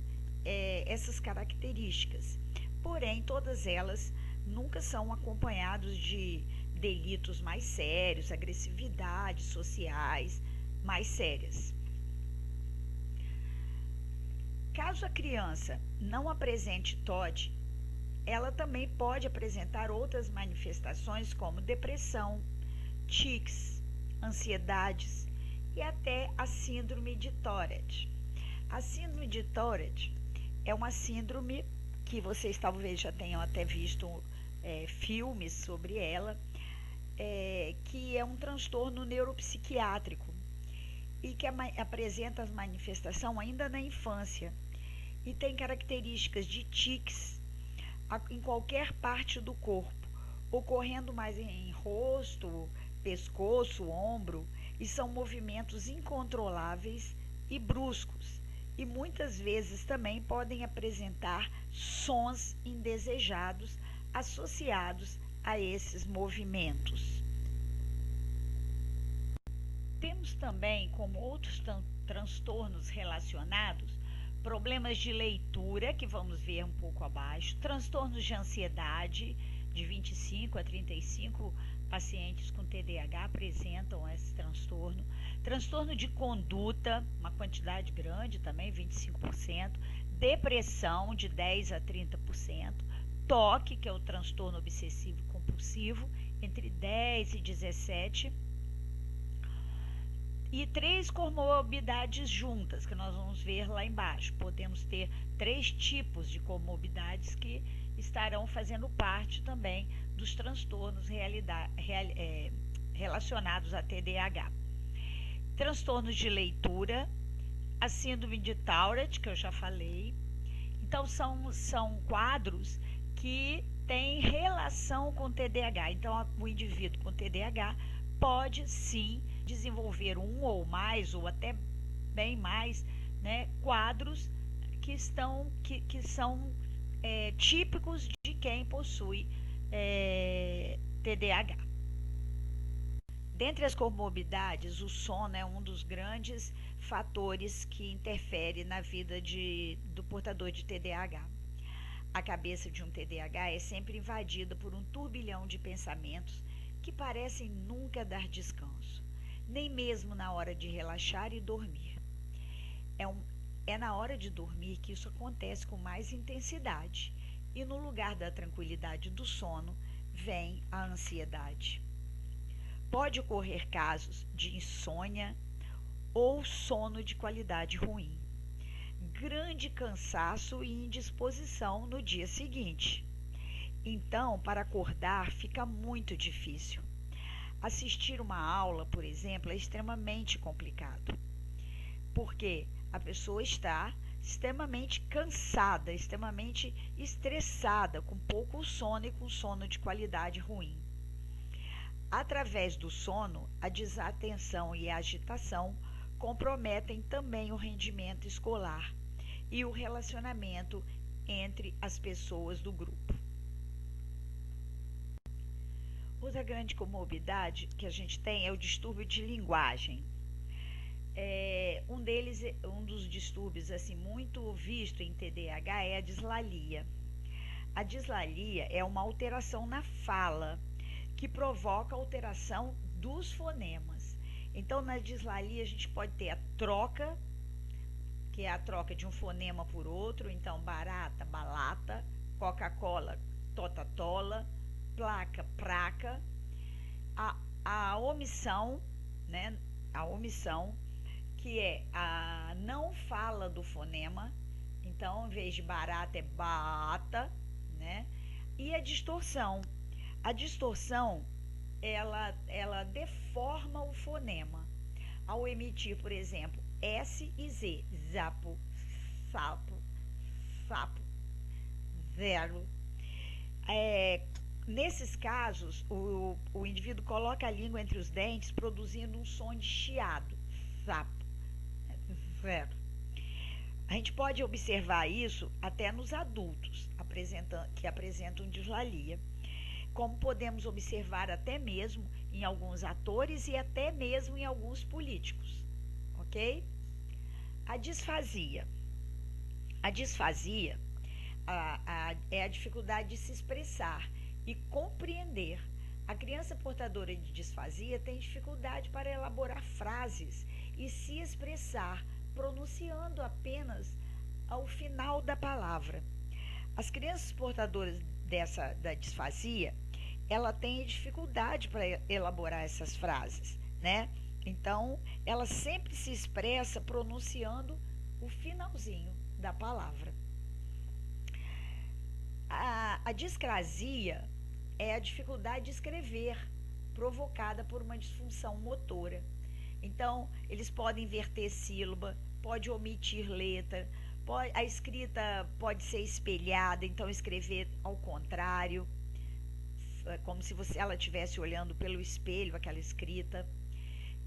essas características. Porém, todas elas nunca são acompanhados de delitos mais sérios, agressividades sociais mais sérias. Caso a criança não apresente TOD, ela também pode apresentar outras manifestações como depressão, tics, ansiedades e até a síndrome de Tourette. A síndrome de Tourette é uma síndrome que vocês talvez já tenham até visto filmes sobre ela, que é um transtorno neuropsiquiátrico e que apresenta as manifestações ainda na infância e tem características de tiques em qualquer parte do corpo, ocorrendo mais em rosto, pescoço, ombro, e são movimentos incontroláveis e bruscos, e muitas vezes também podem apresentar sons indesejados associados a esses movimentos. Temos também, como outros transtornos relacionados, problemas de leitura, que vamos ver um pouco abaixo, transtornos de ansiedade, de 25 a 35 pacientes com TDAH apresentam esse transtorno, transtorno de conduta, uma quantidade grande também, 25%, depressão, de 10 a 30%, toque, que é o transtorno obsessivo compulsivo, entre 10 e 17%, e 3 comorbidades juntas, que nós vamos ver lá embaixo. Podemos ter 3 tipos de comorbidades que estarão fazendo parte também dos transtornos relacionados a TDAH. Transtornos de leitura, a síndrome de Tourette, que eu já falei. Então, são quadros que têm relação com TDAH. Então, o indivíduo com TDAH pode sim desenvolver um ou mais, ou até bem mais, né, quadros que são típicos de quem possui TDAH. Dentre as comorbidades, o sono é um dos grandes fatores que interfere na vida do portador de TDAH. A cabeça de um TDAH é sempre invadida por um turbilhão de pensamentos que parecem nunca dar descanso, nem mesmo na hora de relaxar e dormir. É na hora de dormir que isso acontece com mais intensidade, e no lugar da tranquilidade do sono vem a ansiedade. Pode ocorrer casos de insônia ou sono de qualidade ruim, grande cansaço e indisposição no dia seguinte. Então, para acordar fica muito difícil. Assistir uma aula, por exemplo, é extremamente complicado, porque a pessoa está extremamente cansada, extremamente estressada, com pouco sono e com sono de qualidade ruim. Através do sono, a desatenção e a agitação comprometem também o rendimento escolar e o relacionamento entre as pessoas do grupo. Outra grande comorbidade que a gente tem é o distúrbio de linguagem. Um dos distúrbios assim, muito visto em TDAH é a dislalia. A dislalia é uma alteração na fala que provoca alteração dos fonemas. Então, na dislalia, a gente pode ter a troca, que é a troca de um fonema por outro. Então, barata, balata, Coca-Cola, totatola, placa, praca. A omissão, né? A omissão, que é a não fala do fonema. Então, em vez de barata, é bata, né? E a distorção. A distorção, ela deforma o fonema ao emitir, por exemplo, S e Z, zapo, sapo, sapo, zero. Nesses casos, o indivíduo coloca a língua entre os dentes, produzindo um som de chiado, sapo, zero. A gente pode observar isso até nos adultos que apresentam dislalia, como podemos observar até mesmo em alguns atores e até mesmo em alguns políticos, ok? A disfasia. A disfasia é a dificuldade de se expressar e compreender. A criança portadora de disfasia tem dificuldade para elaborar frases e se expressar, pronunciando apenas ao final da palavra. As crianças portadoras da disfasia, ela tem dificuldade para elaborar essas frases, né? Então, ela sempre se expressa pronunciando o finalzinho da palavra. A discrasia é a dificuldade de escrever, provocada por uma disfunção motora. Então, eles podem inverter sílaba, pode omitir letra, A escrita pode ser espelhada, então escrever ao contrário, como se ela estivesse olhando pelo espelho aquela escrita.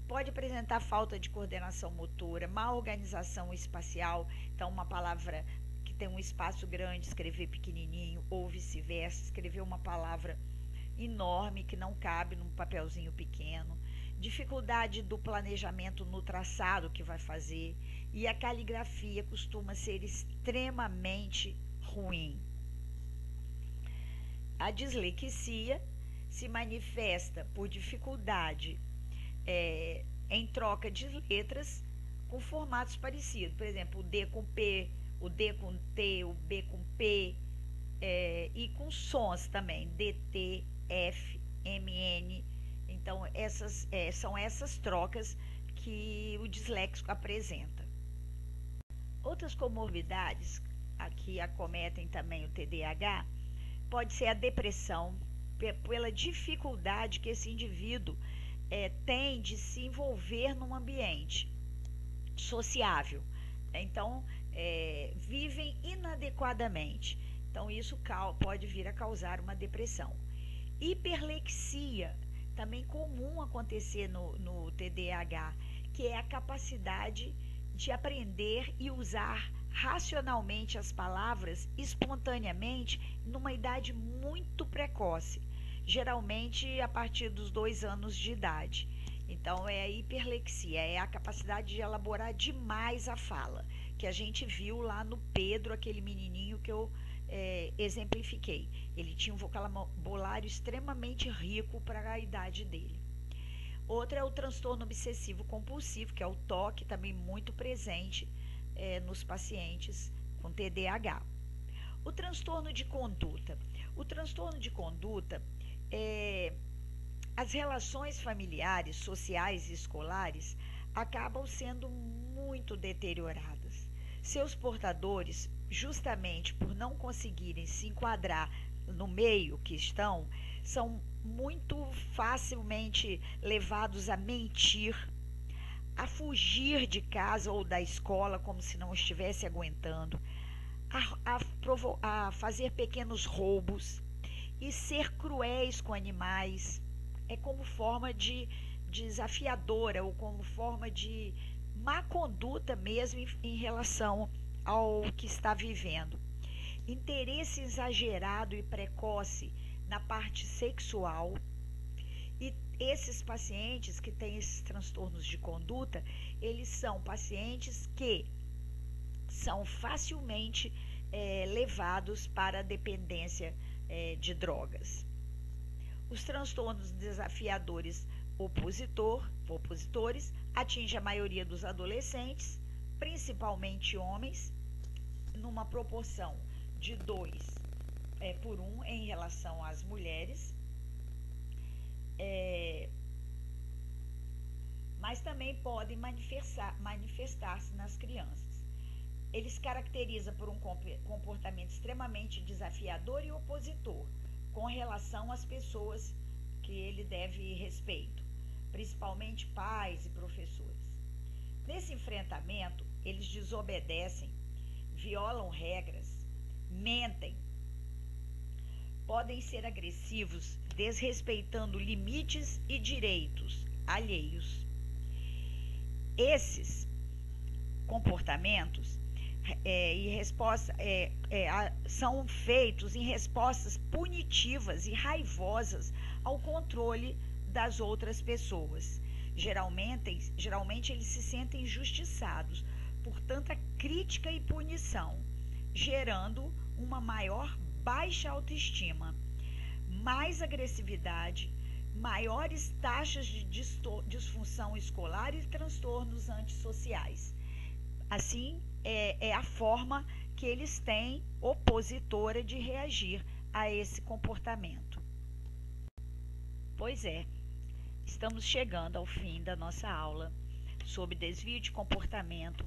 Pode apresentar falta de coordenação motora, má organização espacial, então uma palavra que tem um espaço grande, escrever pequenininho, ou vice-versa, escrever uma palavra enorme que não cabe num papelzinho pequeno, dificuldade do planejamento no traçado que vai fazer, e a caligrafia costuma ser extremamente ruim. A dislexia se manifesta por dificuldade em troca de letras com formatos parecidos, por exemplo, o D com P, o D com T, o B com P, e com sons também, DT, F, MN. Então, são essas trocas que o disléxico apresenta. Outras comorbidades que acometem também o TDAH pode ser a depressão, pela dificuldade que esse indivíduo tem de se envolver num ambiente sociável. Então, vivem inadequadamente. Então, isso pode vir a causar uma depressão. Hiperlexia, também comum acontecer no TDAH, que é a capacidade de aprender e usar racionalmente as palavras espontaneamente numa idade muito precoce, geralmente a partir dos 2 anos de idade. Então, é a hiperlexia, é a capacidade de elaborar demais a fala, que a gente viu lá no Pedro, aquele menininho que eu exemplifiquei. Ele tinha um vocabulário extremamente rico para a idade dele. Outra é o transtorno obsessivo compulsivo, que é o TOC, também muito presente nos pacientes com TDAH. O transtorno de conduta. O transtorno de conduta as relações familiares, sociais e escolares acabam sendo muito deterioradas. Seus portadores, justamente por não conseguirem se enquadrar no meio que estão, são muito facilmente levados a mentir, a fugir de casa ou da escola como se não estivesse aguentando, a fazer pequenos roubos e ser cruéis com animais, como forma de desafiadora ou como forma de má conduta mesmo em relação ao que está vivendo. Interesse exagerado e precoce na parte sexual. E esses pacientes que têm esses transtornos de conduta, eles são pacientes que são facilmente levados para a dependência de drogas. Os transtornos desafiadores opositores atingem a maioria dos adolescentes, principalmente homens, numa proporção de 2 por 1 em relação às mulheres, mas também podem manifestar-se nas crianças. Ele se caracteriza por um comportamento extremamente desafiador e opositor com relação às pessoas que ele deve respeito, principalmente pais e professores. Nesse enfrentamento, eles desobedecem, violam regras, mentem, podem ser agressivos, desrespeitando limites e direitos alheios. Esses comportamentos são feitos em respostas punitivas e raivosas ao controle das outras pessoas. Geralmente eles se sentem injustiçados por tanta crítica e punição, gerando uma maior baixa autoestima, mais agressividade, maiores taxas de disfunção escolar e transtornos antissociais. Assim, é a forma que eles têm opositora de reagir a esse comportamento. Pois é, estamos chegando ao fim da nossa aula sobre desvio de comportamento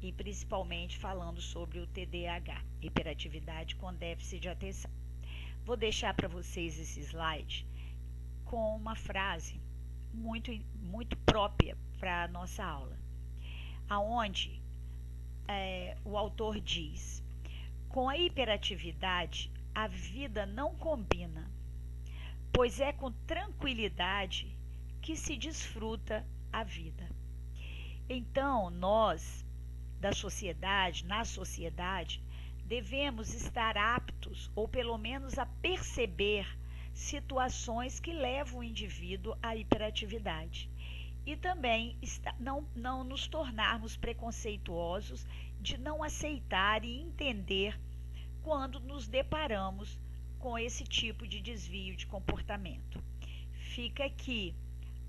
e principalmente falando sobre o TDAH, hiperatividade com déficit de atenção. Vou deixar para vocês esse slide com uma frase muito própria para a nossa aula, aonde o autor diz: com a hiperatividade, a vida não combina, pois é com tranquilidade que se desfruta a vida. Então, nós, na sociedade, devemos estar aptos, ou pelo menos a perceber, situações que levam o indivíduo à hiperatividade. E também não nos tornarmos preconceituosos de não aceitar e entender quando nos deparamos com esse tipo de desvio de comportamento. Fica aqui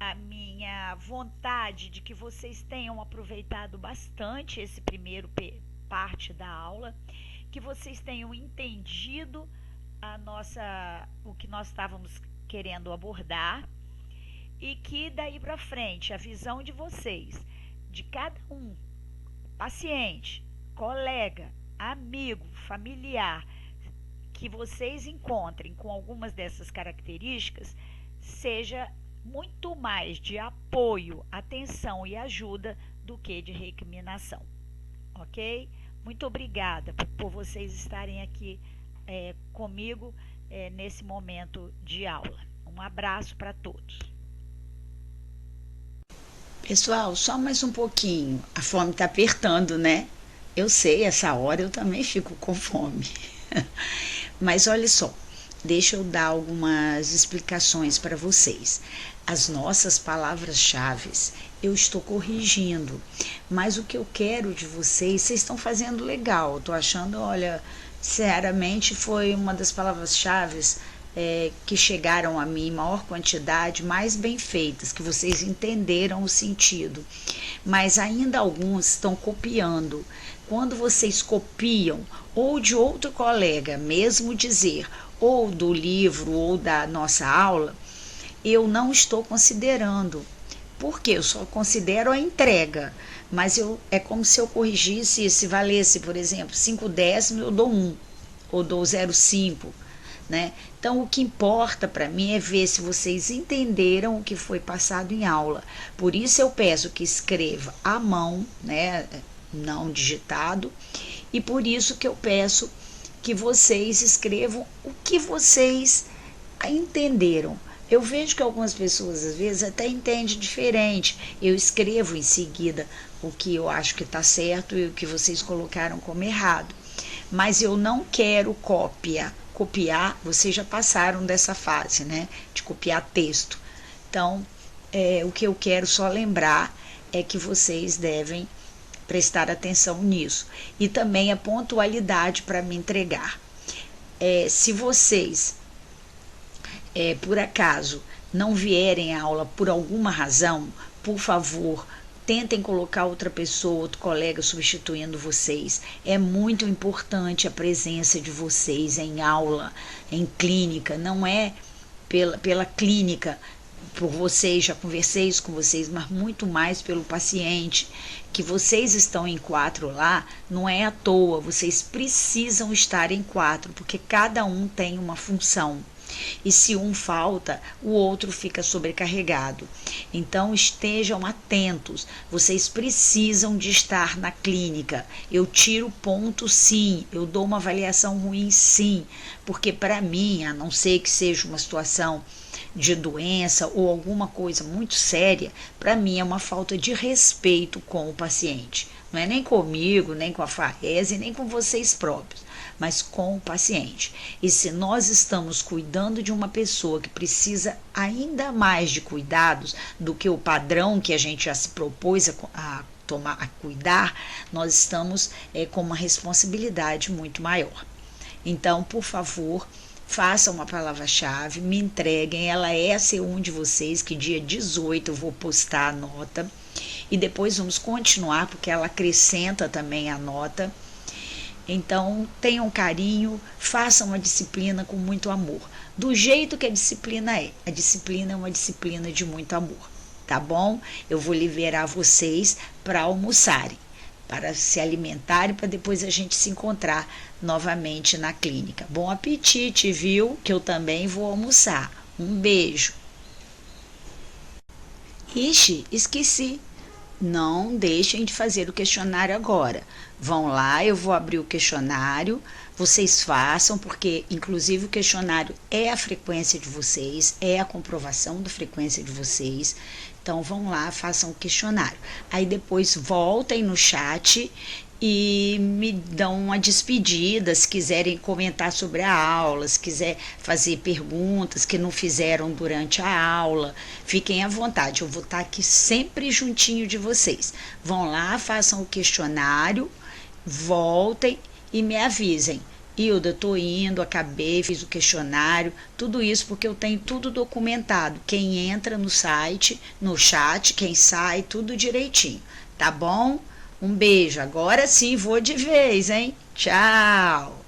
a minha vontade de que vocês tenham aproveitado bastante esse primeiro parte da aula, que vocês tenham entendido o que nós estávamos querendo abordar, e que daí para frente a visão de vocês, de cada um, paciente, colega, amigo, familiar, que vocês encontrem com algumas dessas características, seja muito mais de apoio, atenção e ajuda do que de recriminação, ok? Muito obrigada por vocês estarem aqui comigo nesse momento de aula. Um abraço para todos. Pessoal, só mais um pouquinho. A fome está apertando, né? Eu sei, essa hora eu também fico com fome. Mas olha só, deixa eu dar algumas explicações para vocês. As nossas palavras-chave eu estou corrigindo, mas o que eu quero de vocês estão fazendo legal. Estou achando, olha, sinceramente foi uma das palavras-chave que chegaram a mim em maior quantidade, mais bem feitas, que vocês entenderam o sentido. Mas ainda alguns estão copiando. Quando vocês copiam, ou de outro colega, mesmo dizer, ou do livro, ou da nossa aula, eu não estou considerando. Porque eu só considero a entrega. Mas é como se eu corrigisse, se valesse, por exemplo, 5 décimos, eu dou 1, ou dou 0,5. Né? Então, o que importa para mim é ver se vocês entenderam o que foi passado em aula. Por isso eu peço que escreva à mão, né? Não digitado, e por isso que eu peço que vocês escrevam o que vocês entenderam. Eu vejo que algumas pessoas às vezes até entendem diferente. Eu escrevo em seguida o que eu acho que está certo e o que vocês colocaram como errado. Mas eu não quero copiar, vocês já passaram dessa fase, né, de copiar texto. Então, o que eu quero só lembrar é que vocês devem prestar atenção nisso. E também a pontualidade para me entregar. Se vocês, por acaso, não vierem à aula por alguma razão, por favor, tentem colocar outra pessoa, outro colega substituindo vocês. É muito importante a presença de vocês em aula, em clínica. Não é pela clínica, por vocês, já conversei isso com vocês, mas muito mais pelo paciente. Que vocês estão em 4 lá, não é à toa, vocês precisam estar em 4, porque cada um tem uma função. E se um falta, o outro fica sobrecarregado. Então estejam atentos, vocês precisam de estar na clínica. Eu tiro ponto sim, eu dou uma avaliação ruim sim, porque para mim, a não ser que seja uma situação de doença ou alguma coisa muito séria, para mim é uma falta de respeito com o paciente. Não é nem comigo, nem com a FAESE, nem com vocês próprios, mas com o paciente. E se nós estamos cuidando de uma pessoa que precisa ainda mais de cuidados do que o padrão que a gente já se propôs a cuidar, nós estamos com uma responsabilidade muito maior. Então, por favor, façam uma palavra-chave, me entreguem, ela é a C1 de vocês, que dia 18 eu vou postar a nota, e depois vamos continuar, porque ela acrescenta também a nota. Então, tenham carinho, façam a disciplina com muito amor, do jeito que a disciplina é. A disciplina é uma disciplina de muito amor, tá bom? Eu vou liberar vocês para almoçarem, para se alimentarem, para depois a gente se encontrar novamente na clínica. Bom apetite, viu? Que eu também vou almoçar. Um beijo. Ixi, esqueci. não deixem de fazer o questionário agora. Vão lá, eu vou abrir o questionário, vocês façam, porque inclusive o questionário é a frequência de vocês, é a comprovação da frequência de vocês. Então vão lá, façam o questionário. Aí depois voltem no chat e me dão uma despedida, se quiserem comentar sobre a aula, se quiser fazer perguntas que não fizeram durante a aula, fiquem à vontade, eu vou estar aqui sempre juntinho de vocês. Vão lá, façam o questionário, voltem e me avisem. Hilda, tô indo, acabei, fiz o questionário, tudo isso porque eu tenho tudo documentado. Quem entra no site, no chat, quem sai, tudo direitinho, tá bom? Um beijo, agora sim vou de vez, hein? Tchau!